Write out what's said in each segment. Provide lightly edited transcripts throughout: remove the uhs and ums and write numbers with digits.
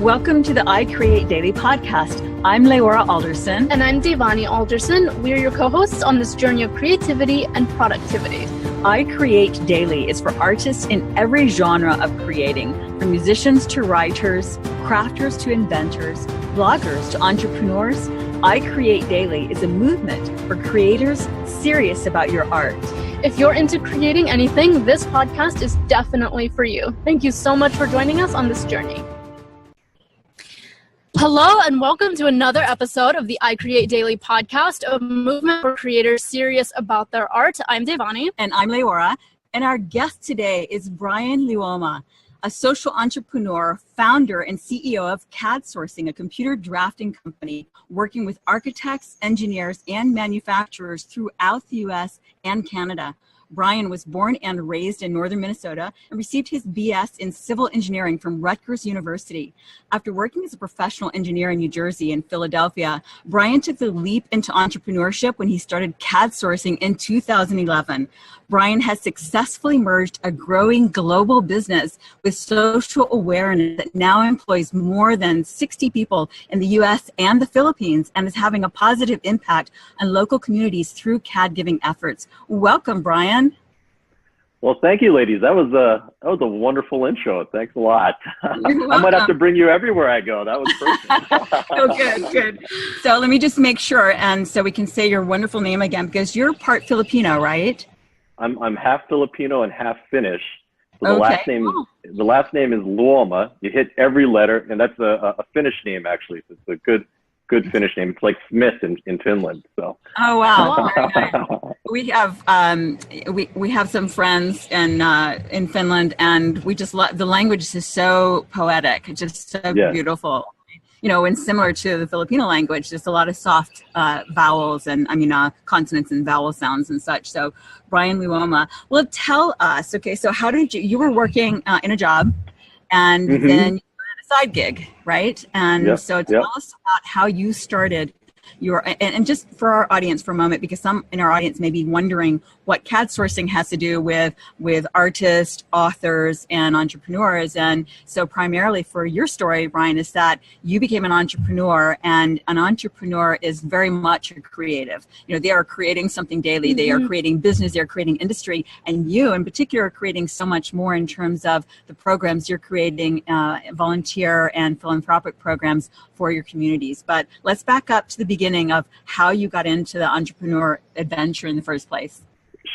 Welcome to the I Create Daily podcast. I'm Leora Alderson. And I'm Devani Alderson. We're your co-hosts on this journey of creativity and productivity. I Create Daily is for artists in every genre of creating, from musicians to writers, crafters to inventors, bloggers to entrepreneurs. I Create Daily is a movement for creators serious about your art. If you're into creating anything, this podcast is definitely for you. Thank you so much for joining us on this journey. Hello and welcome to another episode of the I Create Daily podcast, a movement for creators serious about their art. I'm Devani. And I'm Leora. And our guest today is Bryan Luoma, a social entrepreneur, founder, and CEO of CAD Sourcing, a computer drafting company working with architects, engineers, and manufacturers throughout the U.S. and Canada. Bryan was born and raised in northern Minnesota and received his BS in civil engineering from Rutgers University. After working as a professional engineer in New Jersey and Philadelphia, Bryan took the leap into entrepreneurship when he started CAD Sourcing in 2011. Bryan has successfully merged a growing global business with social awareness that now employs more than 60 people in the U.S. and the Philippines and is having a positive impact on local communities through CAD giving efforts. Welcome, Bryan. Well, thank you, ladies. That was a wonderful intro. Thanks a lot. You're welcome. I might have to bring you everywhere I go. That was perfect. Oh, good. So let me just make sure, and so we can say your wonderful name again, because you're part Filipino, right? I'm half Filipino and half Finnish. So the last name is Luoma. You hit every letter, and that's a Finnish name actually. So it's a good Finnish name. It's like Smith in Finland. So. Oh wow! Very nice. We have some friends in Finland, and we just love the language is so poetic, just so beautiful. You know, and similar to the Filipino language, there's a lot of soft vowels and consonants and vowel sounds and such. So, Bryan Luoma, well, tell us. Okay, so how did you were working in a job, and then you had a side gig, right? And so tell us about how you started your, and just for our audience for a moment, because some in our audience may be wondering what CAD sourcing has to do with artists, authors, and entrepreneurs. And so primarily for your story, Bryan, is that you became an entrepreneur, and an entrepreneur is very much a creative. You know, they are creating something daily. They are creating business. They're creating industry. And you in particular are creating so much more in terms of the programs you're creating, volunteer and philanthropic programs for your communities. But let's back up to the beginning of how you got into the entrepreneur adventure in the first place.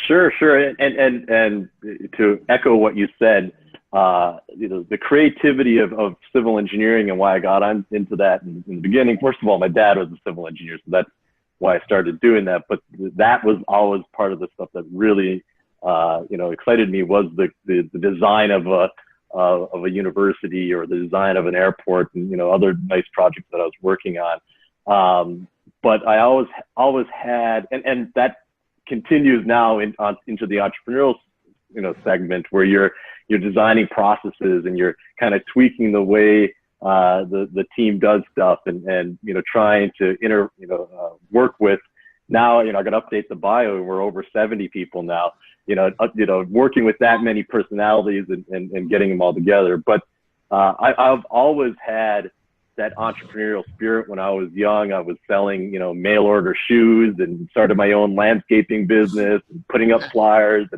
Sure. And to echo what you said, the creativity of civil engineering and why I got into that in the beginning. First of all, my dad was a civil engineer, so that's why I started doing that. But that was always part of the stuff that really, excited me was the design of a university or the design of an airport and, other nice projects that I was working on. But I always had, and that continues now into the entrepreneurial, segment where you're designing processes and you're kind of tweaking the way the team does stuff and trying to work with. Now, I got to update the bio. We're over 70 people now. Working with that many personalities and getting them all together. But I've always had that entrepreneurial spirit. When I was young, I was selling, mail order shoes and started my own landscaping business and putting up flyers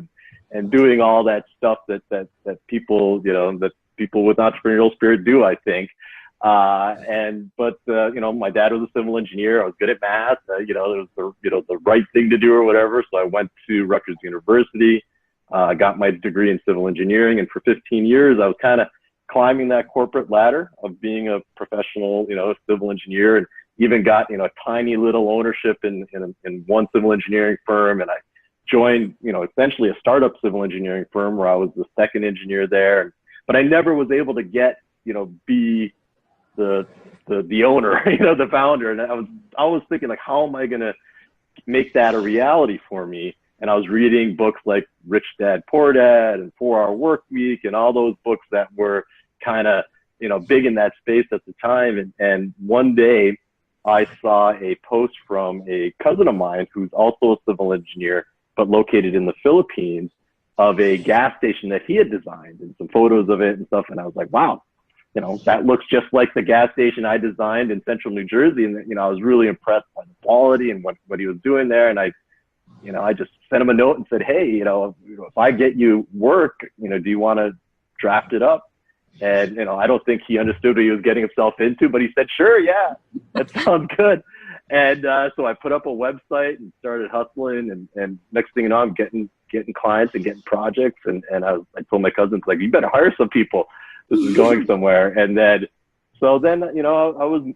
and doing all that stuff that people, that people with entrepreneurial spirit do, I think. But my dad was a civil engineer. I was good at math. It was the right thing to do or whatever. So I went to Rutgers University, got my degree in civil engineering. And for 15 years, I was kind of climbing that corporate ladder of being a professional, civil engineer, and even got, tiny little ownership in one civil engineering firm. And I joined, essentially a startup civil engineering firm where I was the second engineer there. But I never was able to get, be the owner, the founder. And I was thinking, like, how am I going to make that a reality for me? And I was reading books like Rich Dad, Poor Dad and 4 Hour Work Week and all those books that were kind of, big in that space at the time. And one day I saw a post from a cousin of mine who's also a civil engineer, but located in the Philippines, of a gas station that he had designed and some photos of it and stuff. And I was like, wow, that looks just like the gas station I designed in central New Jersey. And, I was really impressed by the quality and what he was doing there. And I just sent him a note and said, hey, if I get you work, do you want to draft it up? And, I don't think he understood what he was getting himself into, but he said, sure, yeah, that sounds good. And so I put up a website and started hustling. And next thing you know, I'm getting clients and getting projects. And I told my cousins, like, you better hire some people. This is going somewhere. And then, I was,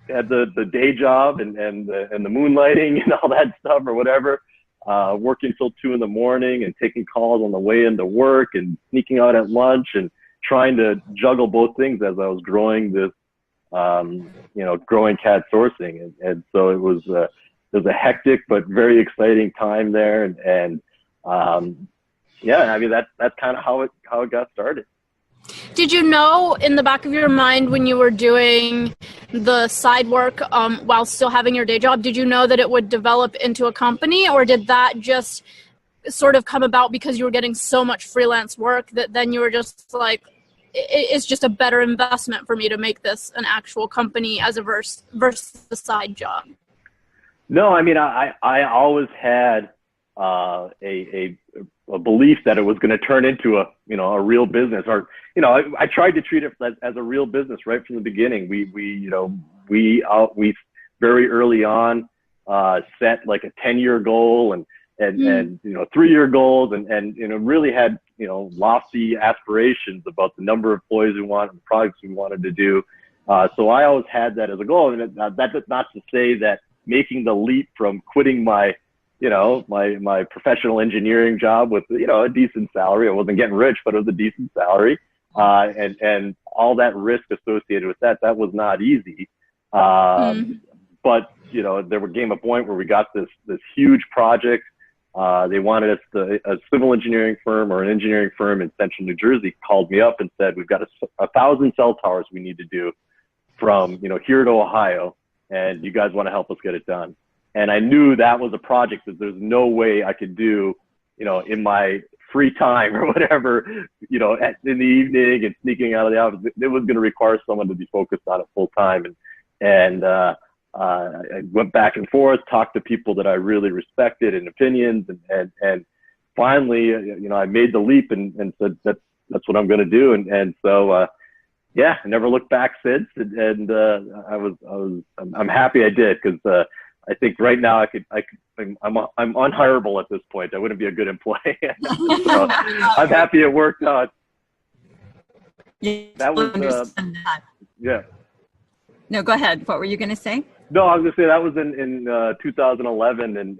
had the day job and the moonlighting and all that stuff or whatever, working till 2 a.m. and taking calls on the way into work and sneaking out at lunch and trying to juggle both things as I was growing this, growing CAD sourcing. And so it was a hectic but very exciting time there. And that's kind of how it got started. Did you know in the back of your mind when you were doing the side work while still having your day job, did you know that it would develop into a company, or did that just sort of come about because you were getting so much freelance work that then you were just like, it's just a better investment for me to make this an actual company as a versus the side job? No, I mean, I always had a belief that it was going to turn into a real business, or I tried to treat it as a real business right from the beginning. We very early on set like a 10-year goal and 3-year goals and really had lofty aspirations about the number of employees we wanted, the products we wanted to do. So I always had that as a goal, and that's not to say that making the leap from quitting my my professional engineering job with, a decent salary. I wasn't getting rich, but it was a decent salary. And all that risk associated with that was not easy. But, there came a point where we got this huge project. They wanted us a civil engineering firm or an engineering firm in central New Jersey called me up and said, we've got 1,000 cell towers we need to do from, here to Ohio. And you guys want to help us get it done. And I knew that was a project that there's no way I could do, in my free time or whatever, in the evening and sneaking out of the office. It was going to require someone to be focused on it full time. And I went back and forth, talked to people that I really respected and opinions. And finally, I made the leap and said, that's what I'm going to do. And so, I never looked back since. And I'm happy I did, because I think right now I'm unhireable at this point. I wouldn't be a good employee. So I'm happy it worked out. That was yeah. No, go ahead. What were you going to say? No, I was going to say that was in 2011, and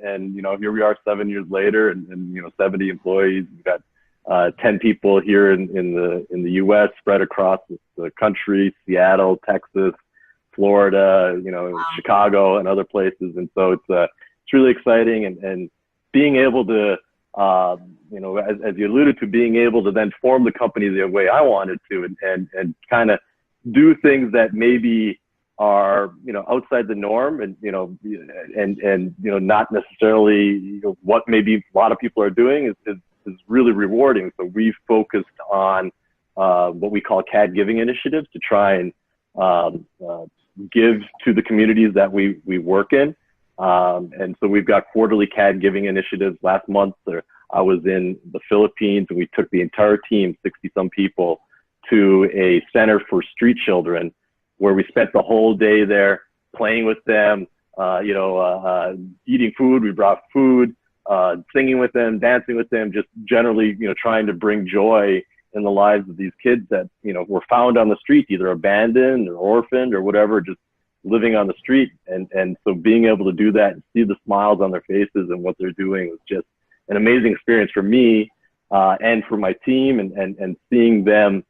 here we are 7 years later, and 70 employees. We've got 10 people here in the U.S. spread across the country: Seattle, Texas, Florida, wow. Chicago, and other places. And so it's really exciting, and being able to, as you alluded to, being able to then form the company the way I wanted to, and kind of do things that maybe are, outside the norm, and not necessarily what maybe a lot of people are doing is really rewarding. So we've focused on what we call CAD giving initiatives to try and give to the communities that we work in. And so we've got quarterly CAD giving initiatives. Last month, I was in the Philippines, and we took the entire team, 60-some people, to a center for street children, where we spent the whole day there playing with them, eating food. We brought food, singing with them, dancing with them, just generally, trying to bring joy in the lives of these kids that, were found on the street, either abandoned or orphaned or whatever, just living on the street. And so being able to do that and see the smiles on their faces and what they're doing was just an amazing experience for me, and for my team, and seeing them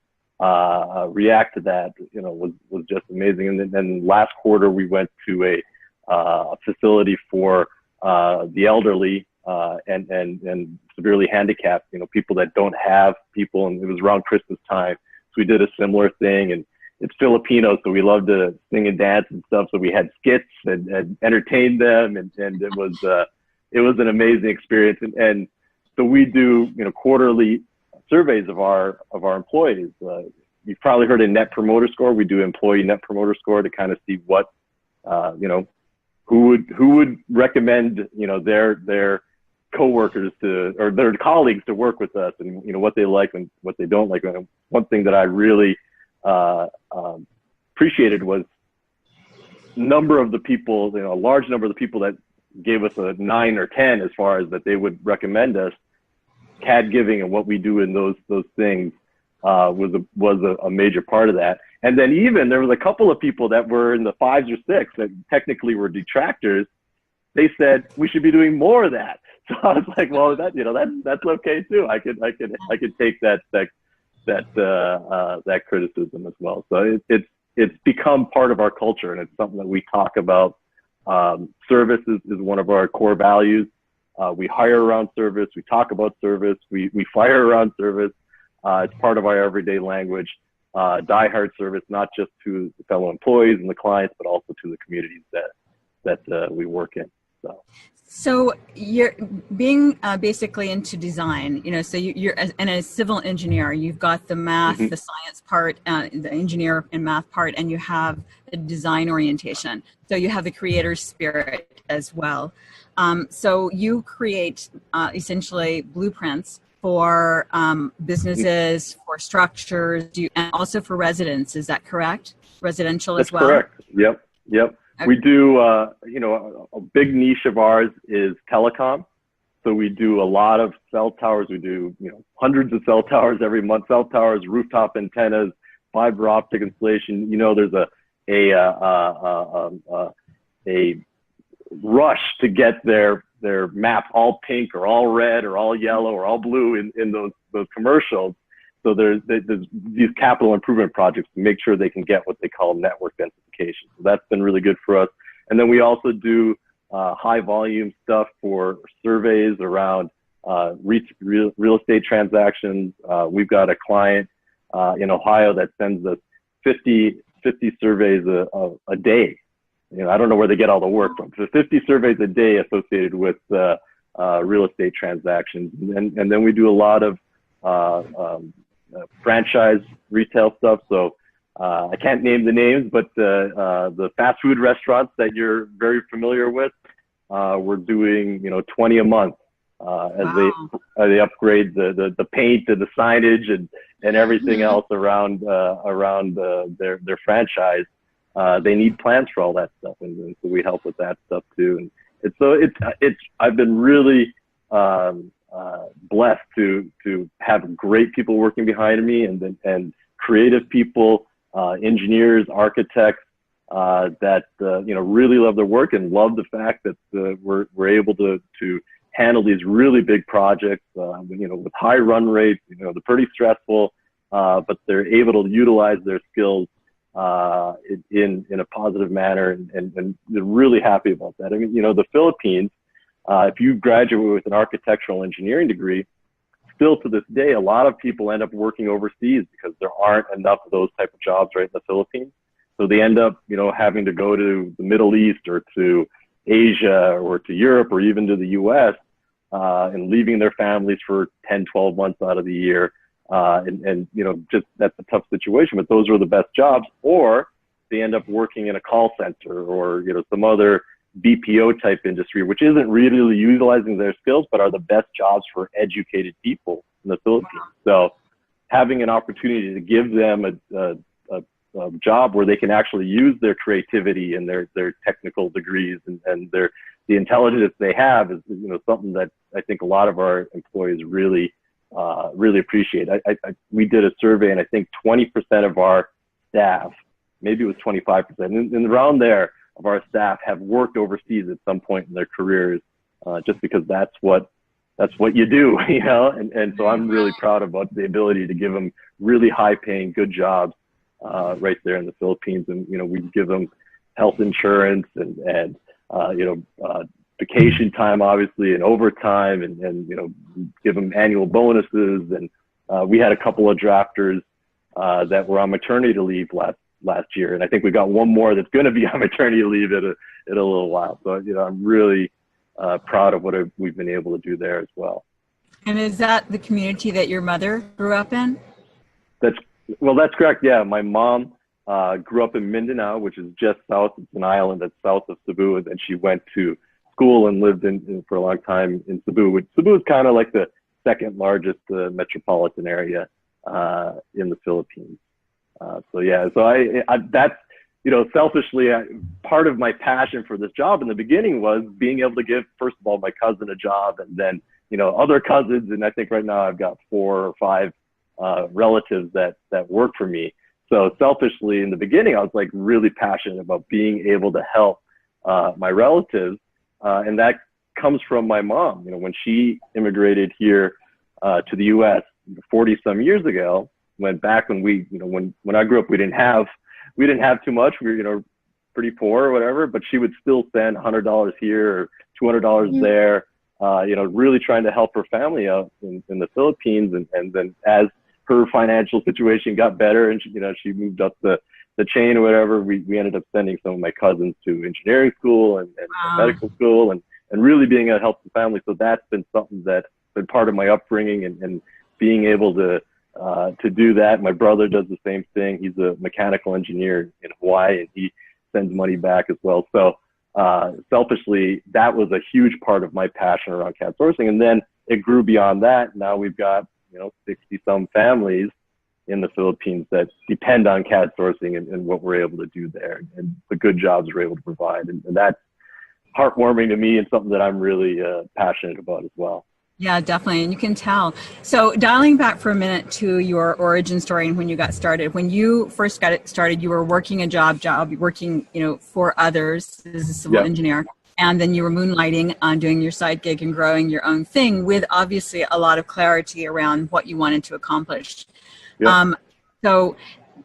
react to that, was just amazing. And then last quarter, we went to a facility for the elderly, and severely handicapped, people that don't have people. And it was around Christmas time, so we did a similar thing. And it's Filipino, so we love to sing and dance and stuff. So we had skits and entertained them, and it was an amazing experience. And so we do, quarterly surveys of our employees. you've probably heard of Net Promoter Score. We do employee Net Promoter Score to kind of see what, who would recommend, their coworkers or their colleagues to work with us, and what they like and what they don't like. And one thing that I really appreciated was a large number of the people that gave us a 9 or 10 as far as that they would recommend us. CAD giving and what we do in those things was a major part of that. And then even there was a couple of people that were in the 5s or 6s that technically were detractors. They said we should be doing more of that. So I was like, well, that's okay too. I could take that criticism as well. So it's become part of our culture, and it's something that we talk about. Service is one of our core values. We hire around service. We talk about service. We fire around service. It's part of our everyday language. Die-hard service, not just to the fellow employees and the clients, but also to the communities that we work in. So you're being basically into design, so you're and as a civil engineer, you've got the math, the science part, the engineer and math part, and you have the design orientation. So you have the creator's spirit as well. So you create essentially blueprints for businesses, for structures, and also for residents. Is that correct? Residential as well? That's correct. Yep. Okay. We do, a big niche of ours is telecom. So we do a lot of cell towers. We do, hundreds of cell towers every month. Cell towers, rooftop antennas, fiber optic installation. There's a rush to get their map all pink or all red or all yellow or all blue in those commercials. So there's these capital improvement projects to make sure they can get what they call network densification. So that's been really good for us. And then we also do high volume stuff for surveys around real estate transactions. We've got a client in Ohio that sends us 50 surveys a day. I don't know where they get all the work from. So 50 surveys a day associated with real estate transactions. And then we do a lot of franchise retail stuff. So I can't name the names, but the fast food restaurants that you're very familiar with, we're doing 20 a month as they upgrade the paint and the signage and everything else around their franchise. They need plans for all that stuff, and so we help with that stuff too. And I've been really blessed to have great people working behind me, and creative people, engineers, architects that really love their work and love the fact that we're able to handle these really big projects, with high run rates. They're pretty stressful, but they're able to utilize their skills in a positive manner, and they're really happy about that. I mean, the Philippines, if you graduate with an architectural engineering degree, still to this day, a lot of people end up working overseas because there aren't enough of those type of jobs right in the Philippines. So they end up, having to go to the Middle East or to Asia or to Europe or even to the US, and leaving their families for 10, 12 months out of the year. Just that's a tough situation, but those are the best jobs. Or they end up working in a call center or, some other BPO type industry, which isn't really utilizing their skills, but are the best jobs for educated people in the Philippines. So having an opportunity to give them a job where they can actually use their creativity and their technical degrees and the intelligence they have is something that I think a lot of our employees really appreciate. We did a survey, and I think 20% of our staff, maybe it was 25%, and around there of our staff have worked overseas at some point in their careers, just because that's what you do, and so I'm really proud about the ability to give them really high paying, good jobs right there in the Philippines. And, we give them health insurance and vacation time, obviously, and overtime, and give them annual bonuses. And we had a couple of drafters that were on maternity leave last year, and I think we got one more that's going to be on maternity leave in a little while. So I'm really proud of what we've been able to do there as well. And is that the community that your mother grew up in? Well, that's correct. Yeah, my mom grew up in Mindanao, which is just south. It's an island that's south of Cebu, and she went to school and lived in for a long time in Cebu. Cebu is kind of like the second largest metropolitan area in the Philippines. So that's, selfishly, part of my passion for this job in the beginning was being able to give, first of all, my cousin a job, and then, other cousins. And I think right now I've got 4 or 5 relatives that work for me. So selfishly, in the beginning, I was like really passionate about being able to help my relatives. And that comes from my mom. When she immigrated here to the U.S. 40 some years ago, went back when when I grew up, we didn't have too much. We were, pretty poor or whatever, but she would still spend $100 here or $200 there, really trying to help her family out in the Philippines. And then as her financial situation got better and she moved up the chain or whatever, we ended up sending some of my cousins to engineering school and medical school and really being able to help the family. So that's been something that's been part of my upbringing and being able to do that. My brother does the same thing. He's a mechanical engineer in Hawaii, and he sends money back as well. So selfishly, that was a huge part of my passion around CAD sourcing. And then it grew beyond that. Now we've got 60 some families in the Philippines that depend on CAD sourcing and what we're able to do there and the good jobs we're able to provide. And that's heartwarming to me and something that I'm really passionate about as well. Yeah, definitely. And you can tell. So dialing back for a minute to your origin story and when you got started, when you first got it started, you were working a job, working, for others as a civil engineer. And then you were moonlighting on doing your side gig and growing your own thing with obviously a lot of clarity around what you wanted to accomplish. So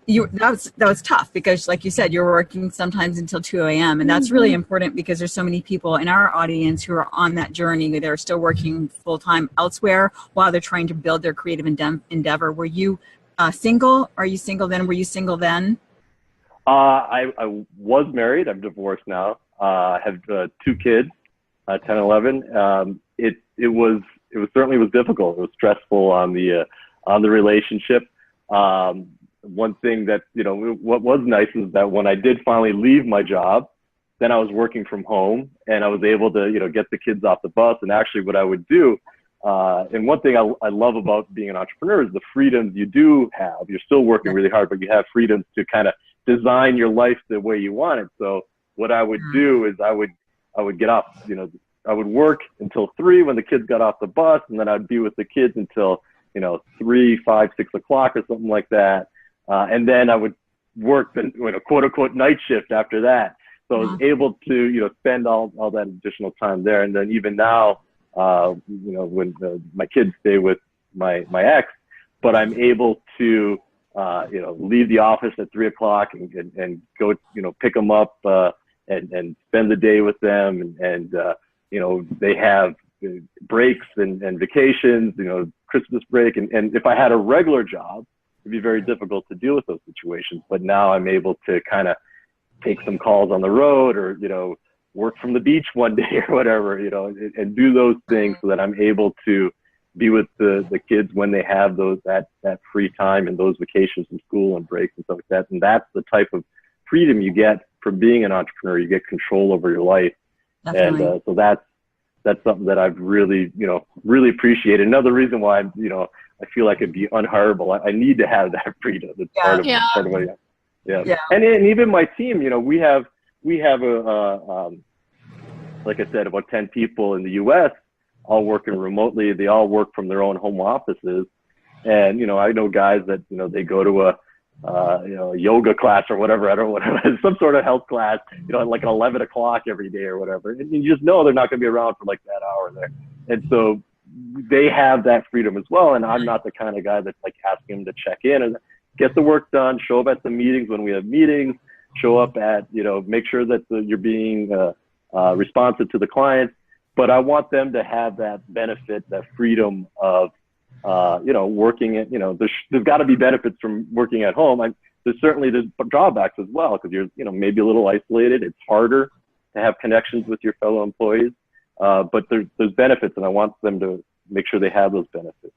that was tough because, like you said, you're working sometimes until 2 a.m. And that's really important because there's so many people in our audience who are on that journey. They're still working full time elsewhere while they're trying to build their creative endeavor. Were you single? Are you single then? Were you single then? I was married. I'm divorced now. I have 2 kids, 10 and 11. It certainly was difficult. It was stressful on the relationship. One thing that, what was nice is that when I did finally leave my job, then I was working from home and I was able to, get the kids off the bus. And actually what I would do, and one thing I love about being an entrepreneur is the freedoms you do have. You're still working really hard, but you have freedoms to kind of design your life the way you want it. So what I would do is I would get up, I would work until 3 when the kids got off the bus, and then I'd be with the kids until, 3, 5, 6 o'clock or something like that. And then I would work the quote unquote night shift after that. So I was able to, spend all that additional time there. And then even now, when my kids stay with my ex, but I'm able to, leave the office at 3 o'clock and go, pick them up, and spend the day with them. And they have breaks and vacations, Christmas break. And if I had a regular job, it'd be very difficult to deal with those situations. But now I'm able to kind of take some calls on the road or, work from the beach one day or whatever, and do those things so that I'm able to be with the kids when they have that free time and those vacations from school and breaks and stuff like that. And that's the type of freedom you get from being an entrepreneur. You get control over your life. Definitely. And so that's something that I've really, really appreciated. Another reason why I'm, I feel like it'd be unhireable. I need to have that freedom. It's part of what I am. Yeah. And even my team, we have like I said, about 10 people in the U.S. all working remotely. They all work from their own home offices. And, I know guys that, they go to a yoga class or whatever. I don't know what it is, some sort of health class, like at 11 o'clock every day or whatever. And you just know they're not going to be around for like that hour there. And so they have that freedom as well. And I'm not the kind of guy that's like asking them to check in and get the work done, show up at the meetings when we have meetings, show up at, make sure that you're being responsive to the clients. But I want them to have that benefit, that freedom of, working at, there's got to be benefits from working at home. There's drawbacks as well, because you're, maybe a little isolated. It's harder to have connections with your fellow employees. But there's benefits, and I want them to make sure they have those benefits.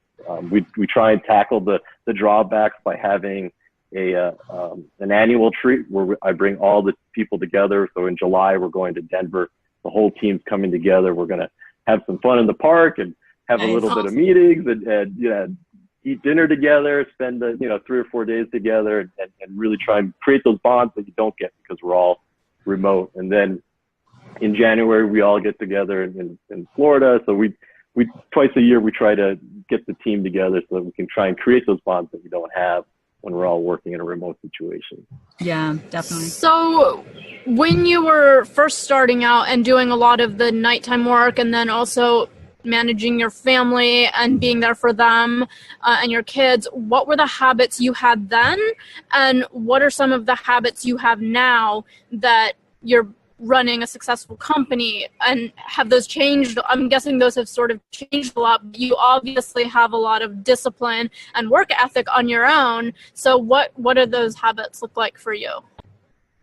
We try and tackle the drawbacks by having an annual treat where I bring all the people together. So in July, we're going to Denver. The whole team's coming together. We're going to have some fun in the park and have a little bit of meetings and eat dinner together, spend 3 or 4 days together, and really try and create those bonds that you don't get because we're all remote. And then in January, we all get together in Florida. So we twice a year, we try to get the team together so that we can try and create those bonds that we don't have when we're all working in a remote situation. Yeah, definitely. So when you were first starting out and doing a lot of the nighttime work and then also managing your family and being there for them and your kids, what were the habits you had then? And what are some of the habits you have now that you're running a successful company, and have those changed? I'm guessing those have sort of changed a lot, but you obviously have a lot of discipline and work ethic on your own. So what do those habits look like for you?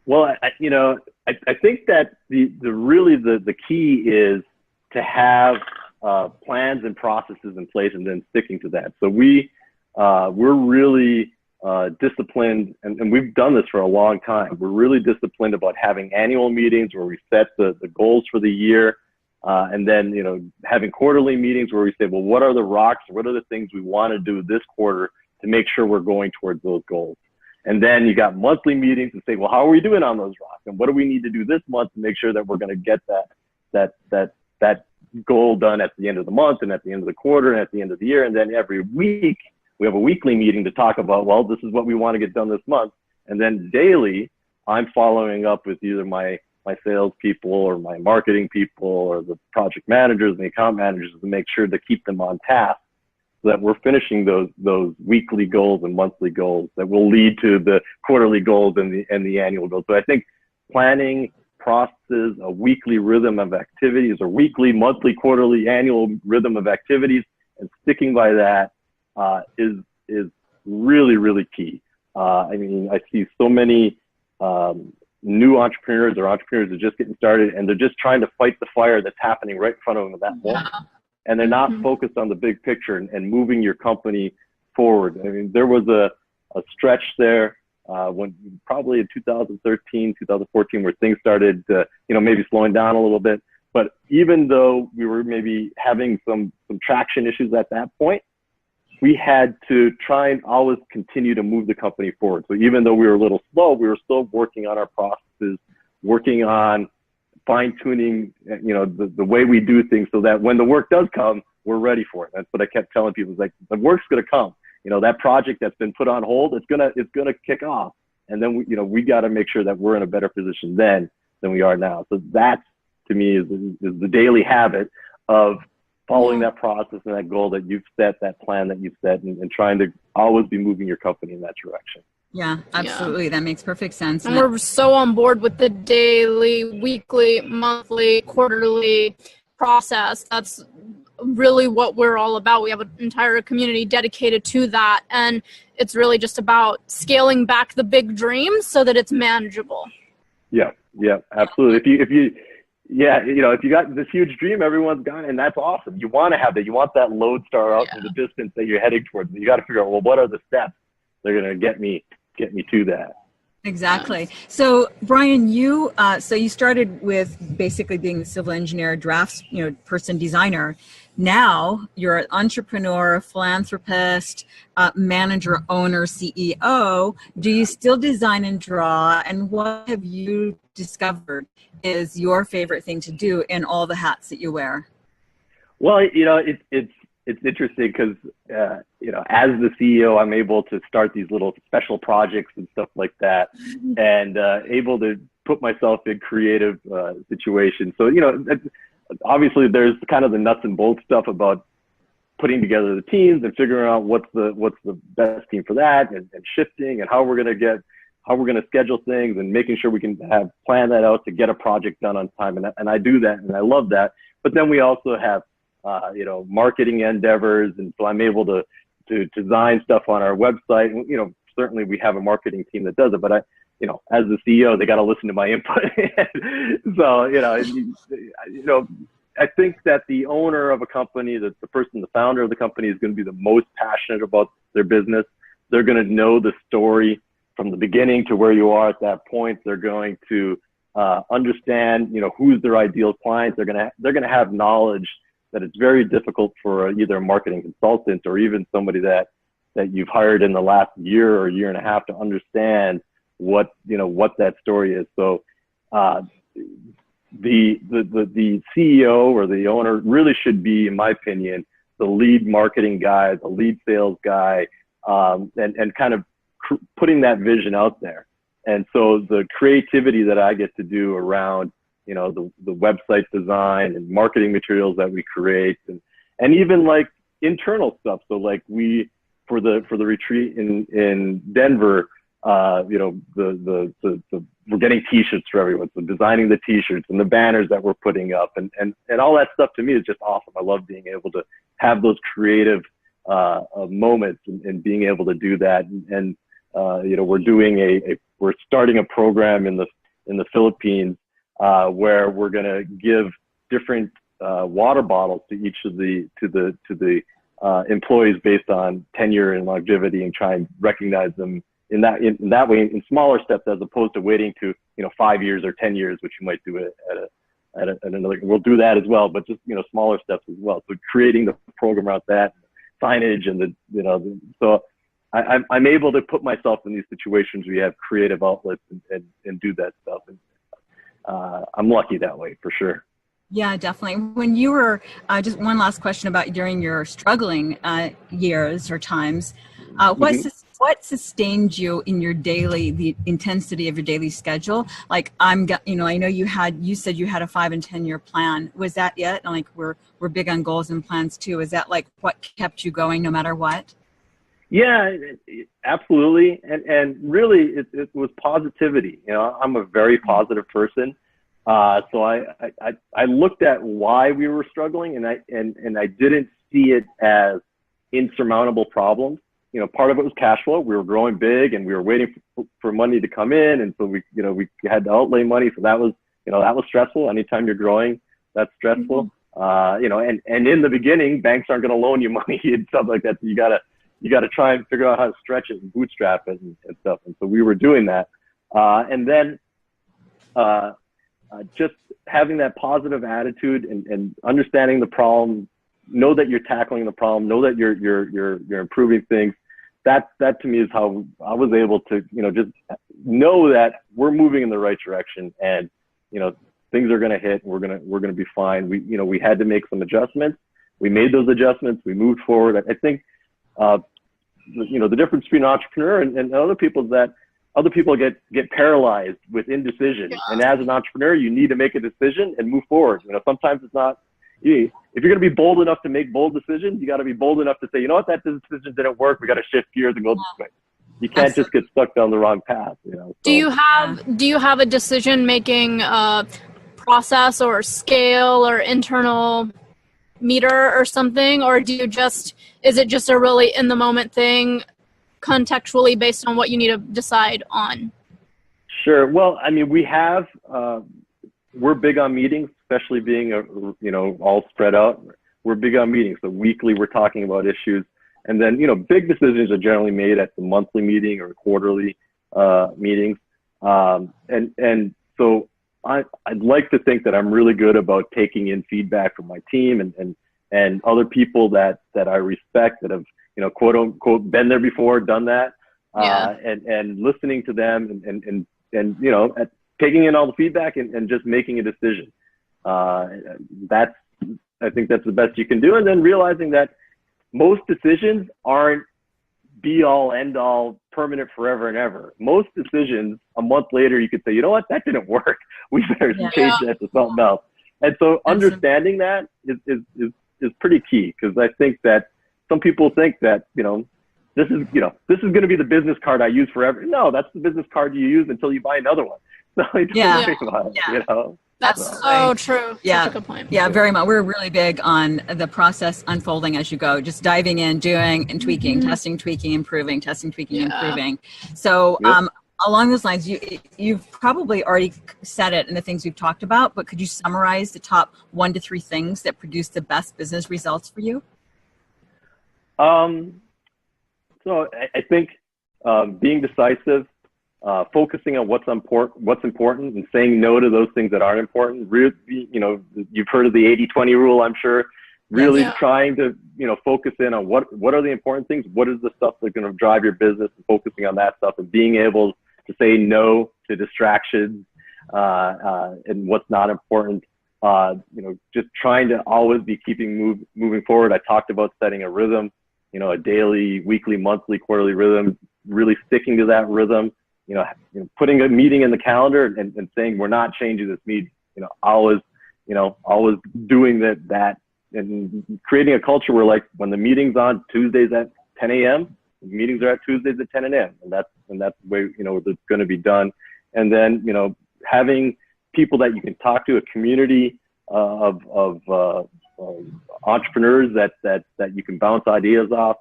Well, I think that the key is to have plans and processes in place and then sticking to that. So we're really disciplined, and we've done this for a long time. We're really disciplined about having annual meetings where we set the goals for the year, and then having quarterly meetings where we say, well, what are the rocks? What are the things we want to do this quarter to make sure we're going towards those goals? And then you got monthly meetings to say, well, how are we doing on those rocks? And what do we need to do this month to make sure that we're going to get that goal done at the end of the month and at the end of the quarter and at the end of the year? And then every week, we have a weekly meeting to talk about, well, this is what we want to get done this month. And then daily, I'm following up with either my sales people or my marketing people or the project managers and the account managers to make sure to keep them on task so that we're finishing those weekly goals and monthly goals that will lead to the quarterly goals and the annual goals. So I think planning, processes, a weekly rhythm of activities, or weekly, monthly, quarterly, annual rhythm of activities, and sticking by that is really, really key. I mean, I see so many new entrepreneurs or entrepreneurs that are just getting started, and they're just trying to fight the fire that's happening right in front of them at that moment. And they're not focused on the big picture and moving your company forward. I mean, there was a stretch there when probably in 2013, 2014, where things started, maybe slowing down a little bit. But even though we were maybe having some traction issues at that point, we had to try and always continue to move the company forward. So even though we were a little slow, we were still working on our processes, working on fine-tuning, the way we do things so that when the work does come, we're ready for it. That's what I kept telling people. It's like, the work's going to come. That project that's been put on hold, it's gonna kick off. And then we got to make sure that we're in a better position then than we are now. So that, to me, is the daily habit of following that process and that goal that you've set, that plan that you've set, and trying to always be moving your company in that direction. Yeah, absolutely. Yeah. That makes perfect sense. And we're so on board with the daily, weekly, monthly, quarterly process. That's really what we're all about. We have an entire community dedicated to that. And it's really just about scaling back the big dreams so that it's manageable. Yeah, absolutely. If you got this huge dream, everyone's got it, and that's awesome. You want to have that. You want that lodestar out in the distance that you're heading towards. You got to figure out, well, what are the steps that are going to get me to that? Exactly. So, Bryan, you started with basically being the civil engineer, person, designer. Now you're an entrepreneur, philanthropist, manager, owner, CEO. Do you still design and draw? And what have you discovered is your favorite thing to do in all the hats that you wear? Well, it's interesting because, as the CEO, I'm able to start these little special projects and stuff like that, and able to put myself in creative situations. So, obviously there's kind of the nuts and bolts stuff about putting together the teams and figuring out what's the best team for that, and shifting and how we're going to schedule things and making sure we can plan that out to get a project done on time. And I do that, and I love that. But then we also have, marketing endeavors. And so I'm able to design stuff on our website. And, certainly we have a marketing team that does it, but as the CEO, they got to listen to my input. So, I think that the owner of a company, that the person, the founder of the company, is going to be the most passionate about their business. They're going to know the story from the beginning to where you are at that point. They're going to understand, who's their ideal client. They're going to have knowledge that it's very difficult for either a marketing consultant or even somebody that you've hired in the last year or year and a half to understand what that story is. So the CEO or the owner really should be, in my opinion, the lead marketing guy, the lead sales guy, and kind of putting that vision out there. And so the creativity that I get to do around, the website design and marketing materials that we create, and even like internal stuff. So like for the retreat in Denver, we're getting T-shirts for everyone. So designing the T-shirts and the banners that we're putting up, and all that stuff to me is just awesome. I love being able to have those creative moments and being able to do that. And we're starting a program in the Philippines where we're going to give different water bottles to each of the employees based on tenure and longevity, and try and recognize them in that way, in smaller steps, as opposed to waiting to 5 years or 10 years, which you might do at another. We'll do that as well, but just smaller steps as well. So creating the program around that, signage, and so I'm able to put myself in these situations where you have creative outlets and do that stuff. And I'm lucky that way, for sure. Yeah, definitely. When you were, just one last question about during your struggling years or times, what sustained you in your the intensity of your daily schedule? Like I know you said you had a 5 and 10 year plan. Was that it? And like we're big on goals and plans too. Is that like what kept you going no matter what? Yeah, absolutely. And really it was positivity. I'm a very positive person. So I looked at why we were struggling, and I didn't see it as insurmountable problems. Part of it was cash flow. We were growing big, and we were waiting for money to come in, and so we had to outlay money. So that was stressful. Anytime you're growing, that's stressful. Mm-hmm. And in the beginning, banks aren't going to loan you money and stuff like that. So you gotta try and figure out how to stretch it and bootstrap it and stuff. And so we were doing that, and then just having that positive attitude and understanding the problem, know that you're tackling the problem, know that you're improving things. That to me is how I was able to, just know that we're moving in the right direction, and, things are going to hit, and we're going to be fine. We had to make some adjustments. We made those adjustments. We moved forward. I think, the difference between an entrepreneur and other people is that other people get paralyzed with indecision. Yeah. And as an entrepreneur, you need to make a decision and move forward. Sometimes it's not, if you're going to be bold enough to make bold decisions, you got to be bold enough to say, you know what, that decision didn't work. We got to shift gears and go this way. You can't just get stuck down the wrong path. So, do you have a decision making process or scale or internal meter or something, or is it just a really in the moment thing, contextually based on what you need to decide on? Sure. Well, we're big on meetings, especially being all spread out. We're big on meetings. So weekly, we're talking about issues, and then big decisions are generally made at the monthly meeting or quarterly meetings. And so I'd like to think that I'm really good about taking in feedback from my team and other people that I respect, that have quote unquote been there before, done that, and listening to them and taking in all the feedback and just making a decision. I think that's the best you can do. And then realizing that most decisions aren't be all end all, permanent forever and ever. Most decisions, a month later, you could say, you know what, that didn't work. We better change that to something else. And so understanding that is pretty key, because I think that some people think that, this is going to be the business card I use forever. No, that's the business card you use until you buy another one. So think about it, That's so true. Yeah. Such a good point. Yeah, very much. We're really big on the process unfolding as you go, just diving in, doing and tweaking, testing, tweaking, improving, testing, tweaking, improving. So along those lines, you've probably already said it in the things we've talked about, but could you summarize the top 1 to 3 things that produce the best business results for you? So I think being decisive, focusing on what's important, and saying no to those things that aren't important. Really, you've heard of the 80-20 rule, I'm sure. Really trying to, focus in on what are the important things, what is the stuff that's going to drive your business, and focusing on that stuff, and being able to say no to distractions and what's not important. Just trying to always be moving forward. I talked about setting a rhythm, a daily, weekly, monthly, quarterly rhythm, really sticking to that rhythm, putting a meeting in the calendar and saying, we're not changing this meeting, always doing that and creating a culture where, like, when the meeting's on Tuesdays at 10 a.m., meetings are at Tuesdays at 10 a.m. And that's the way, it's going to be done. And then, having people that you can talk to, a community of entrepreneurs that you can bounce ideas off.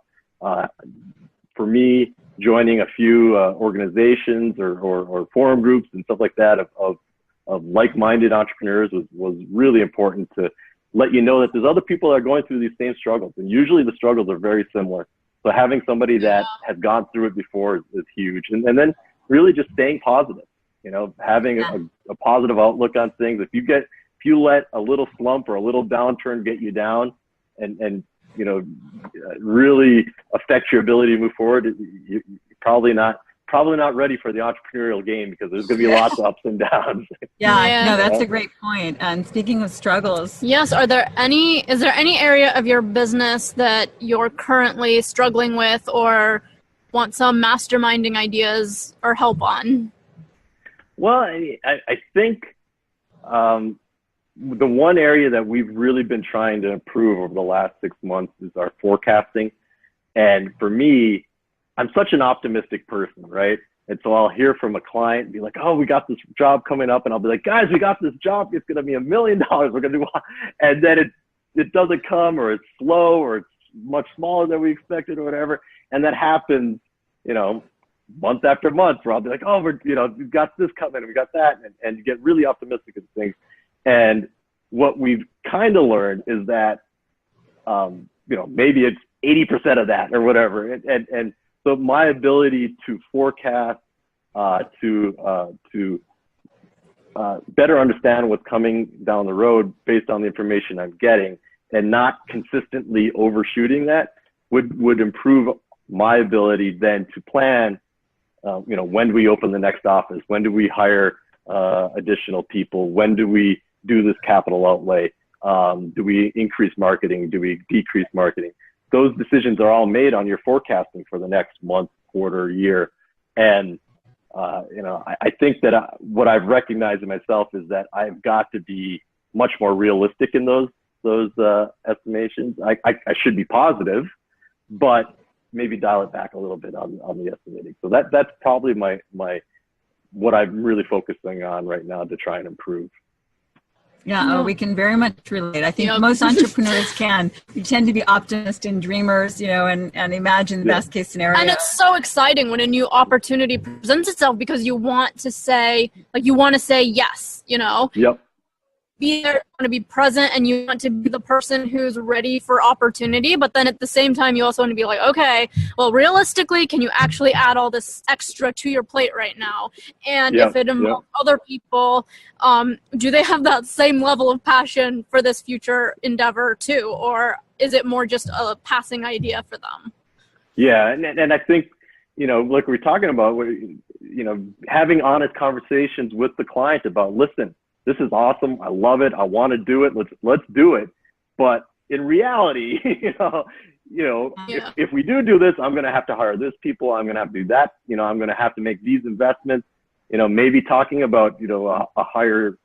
For me, joining a few organizations or forum groups and stuff like that of like-minded entrepreneurs was really important to let you know that there's other people that are going through these same struggles. And usually the struggles are very similar. So having somebody that has gone through it before is huge. And then really just staying positive, having a positive outlook on things. If you let a little slump or a little downturn get you down and really affect your ability to move forward, you're probably not ready for the entrepreneurial game, because there's going to be lots of ups and downs. No, that's a great point. And speaking of struggles, yes, is there any area of your business that you're currently struggling with or want some masterminding ideas or help on? Well, I think the one area that we've really been trying to improve over the last 6 months is our forecasting. And for me, I'm such an optimistic person, right? And so I'll hear from a client and be like, oh, we got this job coming up. And I'll be like, guys, we got this job. It's going to be $1 million. We're going to do, and then it doesn't come, or it's slow, or it's much smaller than we expected, or whatever. And that happens, month after month, where I'll be like, oh, we've got this coming, we got that. And you get really optimistic at things. And what we've kind of learned is that, maybe it's 80% of that or whatever. And so my ability to forecast, to better understand what's coming down the road based on the information I'm getting, and not consistently overshooting that would improve my ability then to plan, when do we open the next office? When do we hire additional people? When do we do this capital outlay? Do we increase marketing? Do we decrease marketing? Those decisions are all made on your forecasting for the next month, quarter, year. And, I think that what I've recognized in myself is that I've got to be much more realistic in those estimations. I should be positive, but maybe dial it back a little bit on the estimating. So that's probably what I'm really focusing on right now to try and improve. Yeah, we can very much relate. I think most entrepreneurs can. We tend to be optimists and dreamers, and imagine the best case scenario. And it's so exciting when a new opportunity presents itself, because you want to say yes, Yep. Be there, you want to be present, and you want to be the person who's ready for opportunity. But then at the same time, you also want to be like, okay, well, realistically, can you actually add all this extra to your plate right now? And if it involves other people, do they have that same level of passion for this future endeavor too? Or is it more just a passing idea for them? Yeah. And I think, like we're talking about, having honest conversations with the client about, listen, this is awesome. I love it. I want to do it. Let's do it. But in reality, if we do this, I'm going to have to hire this people. I'm going to have to do that. I'm going to have to make these investments. Maybe talking about a higher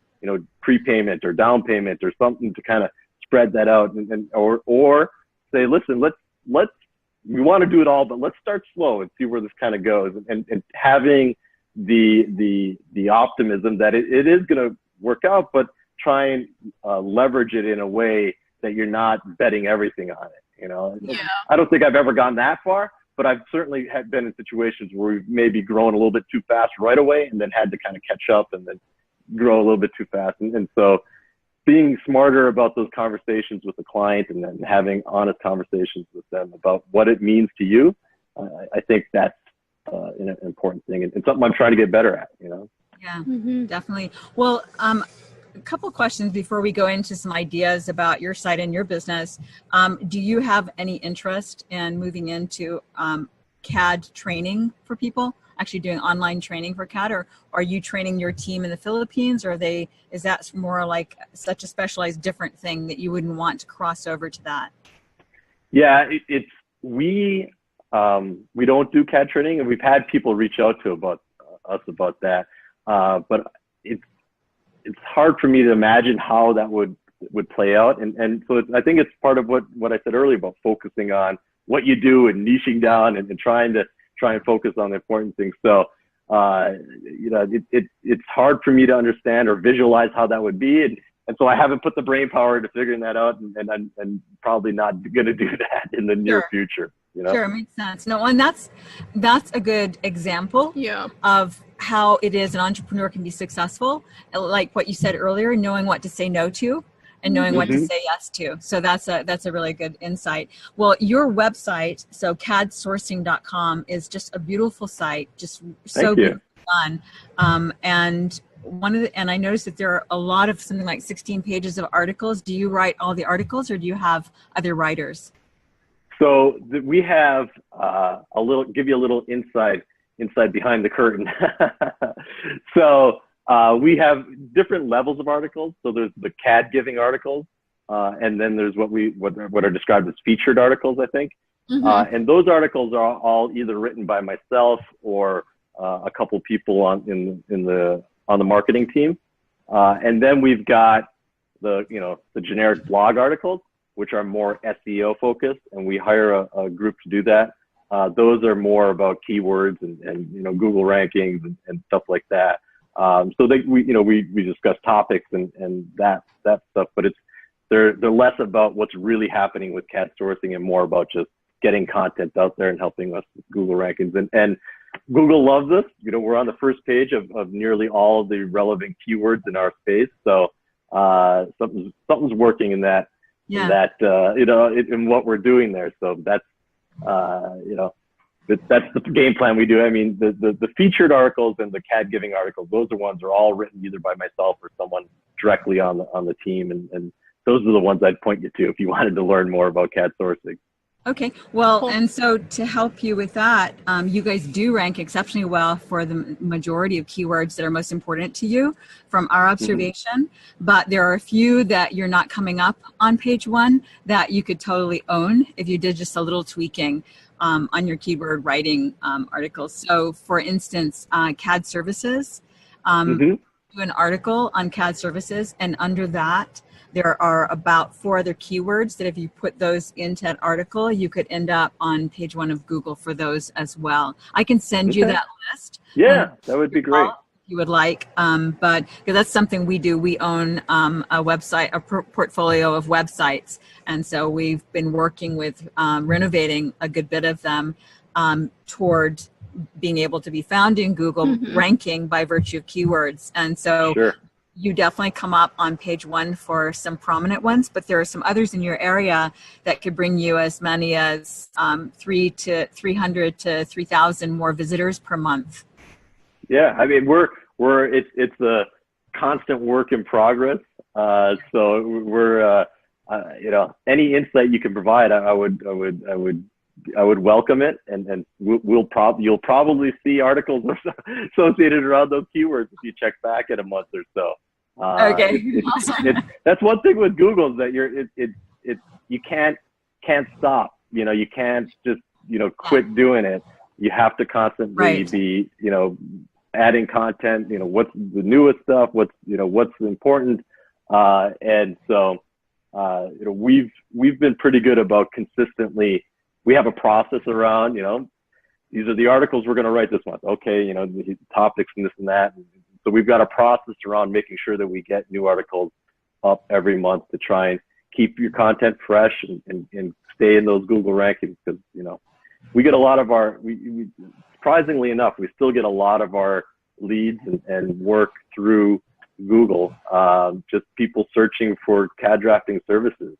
prepayment or down payment or something to kind of spread that out, or say, listen, we want to do it all, but let's start slow and see where this kind of goes, and having the optimism that it is going to work out, but try and leverage it in a way that you're not betting everything on it. I don't think I've ever gone that far, but I've certainly been in situations where we've maybe grown a little bit too fast right away and then had to kind of catch up and then grow a little bit too fast. And so being smarter about those conversations with the client and then having honest conversations with them about what it means to you, I think that's an important thing and something I'm trying to get better at, you know? Yeah, definitely. Well, a couple questions before we go into some ideas about your site and your business. Do you have any interest in moving into CAD training for people, actually doing online training for CAD, or are you training your team in the Philippines, or is that more like such a specialized different thing that you wouldn't want to cross over to that? Yeah, we don't do CAD training, and we've had people reach out to us about that, but it's hard for me to imagine how that would play out, and so I think it's part of what I said earlier about focusing on what you do and niching down and trying and focus on the important things. So you know, it's hard for me to understand or visualize how that would be, and so I haven't put the brain power to figuring that out, and I'm probably not going to do that in the near future. You know? Sure, makes sense. No, and that's a good example of how it is an entrepreneur can be successful. Like what you said earlier, knowing what to say no to and knowing what to say yes to. So that's a really good insight. Well, your website, so cadsourcing.com, is just a beautiful site, just so good fun. And I noticed that there are a lot of something like 16 pages of articles. Do you write all the articles, or do you have other writers? So we have give you a little insight behind the curtain. So we have different levels of articles. So there's the CAD giving articles, and then there's what are described as featured articles, I think. And those articles are all either written by myself or a couple people on the marketing team. And then we've got the generic blog articles, which are more SEO focused, and we hire a group to do that. Those are more about keywords and Google rankings and stuff like that. So we discuss topics and that stuff, but they're less about what's really happening with CAD sourcing and more about just getting content out there and helping us with Google rankings. And Google loves us. We're on the first page of nearly all of the relevant keywords in our space. So something's working in that. Yeah. In what we're doing there. So that's the game plan we do. I mean, the featured articles and the CAD giving articles, those are all written either by myself or someone directly on the team. And those are the ones I'd point you to if you wanted to learn more about CAD sourcing. Okay, well, and so to help you with that, you guys do rank exceptionally well for the majority of keywords that are most important to you from our observation, but there are a few that you're not coming up on page one that you could totally own if you did just a little tweaking on your keyword writing articles. So for instance, CAD services, do an article on CAD services, and under that, there are about 4 other keywords that if you put those into an article, you could end up on page 1 of Google for those as well. I can send you that list. Yeah, that would be great. If you would like, but because that's something we do. We own a website, a portfolio of websites. And so we've been working with renovating a good bit of them toward being able to be found in Google ranking by virtue of keywords. And so you definitely come up on page 1 for some prominent ones, but there are some others in your area that could bring you as many as 300 to 3,000 more visitors per month. Yeah, I mean, it's a constant work in progress. So we're any insight you can provide, I would welcome it, and you'll probably see articles associated around those keywords if you check back in a month or so. Okay, awesome. That's one thing with Google is that you can't stop. You can't just quit doing it. You have to constantly be adding content. What's the newest stuff? What's important? And so we've been pretty good about consistently. We have a process around, these are the articles we're going to write this month. Okay, the topics and this and that. So we've got a process around making sure that we get new articles up every month to try and keep your content fresh and stay in those Google rankings, because, we get a lot of our, surprisingly enough, we still get a lot of our leads and work through Google, just people searching for CAD drafting services.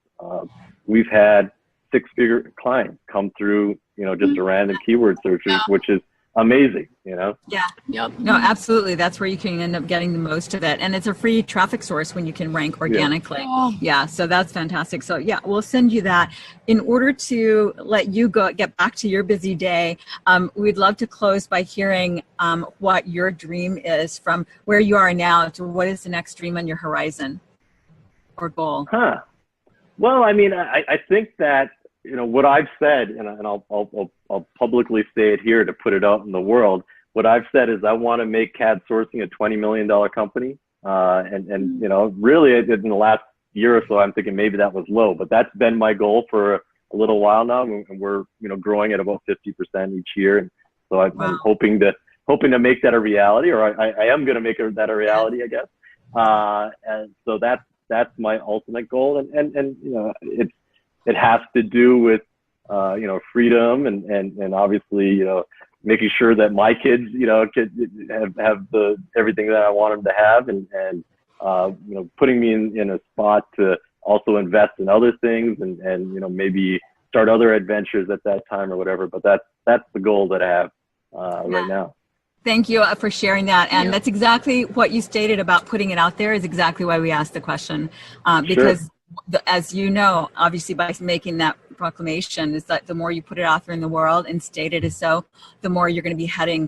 We've had 6-figure clients come through, just a random keyword searches, which is amazing, Yeah. Yep. No, absolutely. That's where you can end up getting the most of it. And it's a free traffic source when you can rank organically. Yeah. So that's fantastic. So yeah, we'll send you that. In order to let you get back to your busy day, we'd love to close by hearing what your dream is from where you are now to what is the next dream on your horizon or goal. Well, I mean, I think that, what I've said, and I'll publicly say it here to put it out in the world. What I've said is I want to make CAD Sourcing a $20 million company. Really in the last year or so, I'm thinking maybe that was low, but that's been my goal for a little while now. And we're, growing at about 50% each year. And so I'm hoping to make that a reality, or I am going to make that a reality, I guess. And so that's my ultimate goal. And it has to do with, freedom and obviously, making sure that my kids, have everything that I want them to have and putting me in a spot to also invest in other things and maybe start other adventures at that time or whatever. But that's the goal that I have right now. Thank you for sharing that. And that's exactly what you stated about putting it out there is exactly why we asked the question. Because as you know, obviously by making that proclamation is that the more you put it out there in the world and state it as so, the more you're going to be heading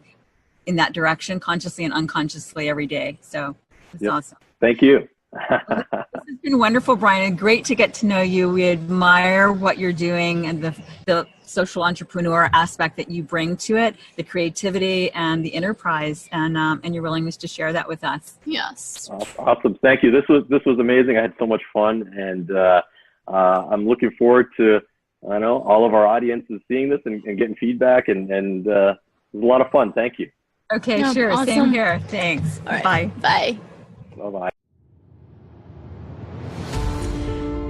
in that direction consciously and unconsciously every day. So it's awesome. Thank you. This has been wonderful, Bryan. Great to get to know you. We admire what you're doing and the social entrepreneur aspect that you bring to it, the creativity and the enterprise, and your willingness to share that with us. Yes. Awesome. Thank you. This was amazing. I had so much fun, and I'm looking forward to all of our audiences seeing this and getting feedback, and it was a lot of fun. Thank you. Okay, sure. Awesome. Same here. Thanks. All right. Bye. Bye. Bye-bye.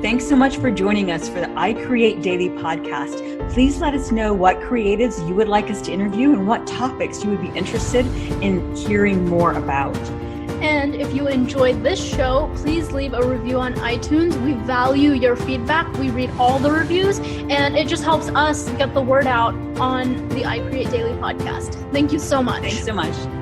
Thanks so much for joining us for the I Create Daily podcast. Please let us know what creatives you would like us to interview and what topics you would be interested in hearing more about. And if you enjoyed this show, please leave a review on iTunes. We value your feedback. We read all the reviews, and it just helps us get the word out on the I Create Daily podcast. Thank you so much. Thanks so much.